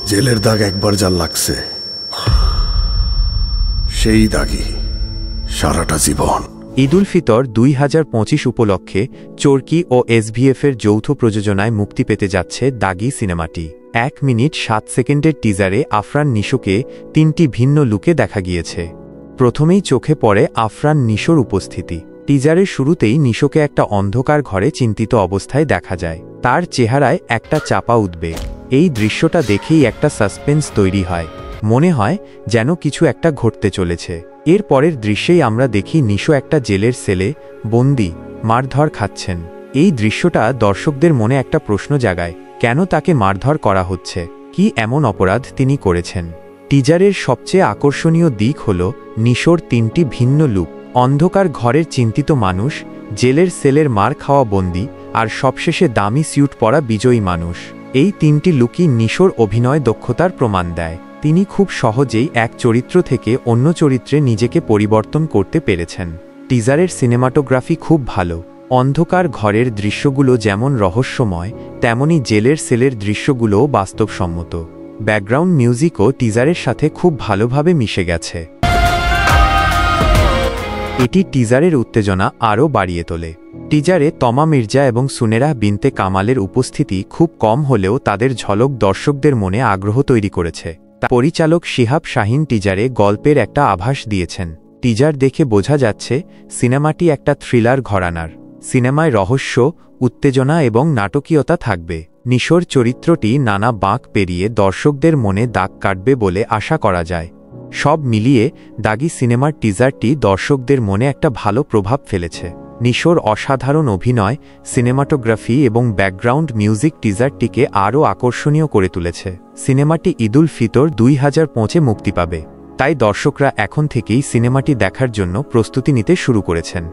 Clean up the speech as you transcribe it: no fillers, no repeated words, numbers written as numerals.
জেলের দাগ একবার যার লাগছে সেই দাগই সারাটা জীবন। ঈদ উল ফিতর 2025 উপলক্ষে চরকি ও এসভিএফের যৌথ প্রযোজনায় মুক্তি পেতে যাচ্ছে দাগি সিনেমাটি। 1 মিনিট 7 সেকেন্ডের টিজারে আফরান নিশোকে 3টি ভিন্ন লুকে দেখা গিয়েছে। প্রথমেই চোখে পড়ে আফরান নিশোর উপস্থিতি। টিজারের শুরুতেই নিশোকে একটা অন্ধকার ঘরে চিন্তিত অবস্থায় দেখা যায়। তার চেহারায় একটা চাপা উদ্বেগ। এই দৃশ্যটা দেখেই একটা সাসপেন্স তৈরি হয়, মনে হয় যেন কিছু একটা ঘটতে চলেছে। এর পরের দৃশ্যেই আমরা দেখি নিশো একটা জেলের সেলে বন্দি মারধর খাচ্ছেন। এই দৃশ্যটা দর্শকদের মনে একটা প্রশ্ন জাগায়, কেন তাকে মারধর করা হচ্ছে, কি এমন অপরাধ তিনি করেছেন। টিজারের সবচেয়ে আকর্ষণীয় দিক হল নিশোর 3টি ভিন্ন লুক: অন্ধকার ঘরের চিন্তিত মানুষ, জেলের সেলের মার খাওয়া বন্দি, আর সবশেষে দামি স্যুট পরা বিজয়ী মানুষ। এই 3টি লুকই নিশোর অভিনয় দক্ষতার প্রমাণ দেয়। তিনি খুব সহজেই এক চরিত্র থেকে অন্য চরিত্রে নিজেকে পরিবর্তন করতে পেরেছেন। টিজারের সিনেমাটোগ্রাফি খুব ভালো। অন্ধকার ঘরের দৃশ্যগুলো যেমন রহস্যময়, তেমনি জেলের সেলের দৃশ্যগুলোও বাস্তবসম্মত। ব্যাকগ্রাউন্ড মিউজিকও টিজারের সাথে খুব ভালোভাবে মিশে গেছে। এটি টিজারের উত্তেজনা আরও বাড়িয়ে তোলে। টিজারে তমা মির্জা এবং সুনেরা বিনতে কামালের উপস্থিতি খুব কম হলেও তাদের ঝলক দর্শকদের মনে আগ্রহ তৈরি করেছে। পরিচালক শিহাব শাহিন টিজারে গল্পের একটা আভাস দিয়েছেন। টিজার দেখে বোঝা যাচ্ছে সিনেমাটি একটা থ্রিলার ঘরানার। সিনেমায় রহস্য, উত্তেজনা এবং নাটকীয়তা থাকবে। নিশোর চরিত্রটি নানা বাঁক পেরিয়ে দর্শকদের মনে দাগ কাটবে বলে আশা করা যায়। সব মিলিয়ে দাগি সিনেমার টিজারটি দর্শকদের মনে একটা ভালো প্রভাব ফেলেছে। নিশোর অসাধারণ অভিনয়, সিনেমাটোগ্রাফি এবং ব্যাকগ্রাউন্ড মিউজিক টিজারটিকে আরও আকর্ষণীয় করে তুলেছে। সিনেমাটি ঈদ উল ফিতর 2025 মুক্তি পাবে, তাই দর্শকরা এখন থেকেই সিনেমাটি দেখার জন্য প্রস্তুতি নিতে শুরু করেছেন।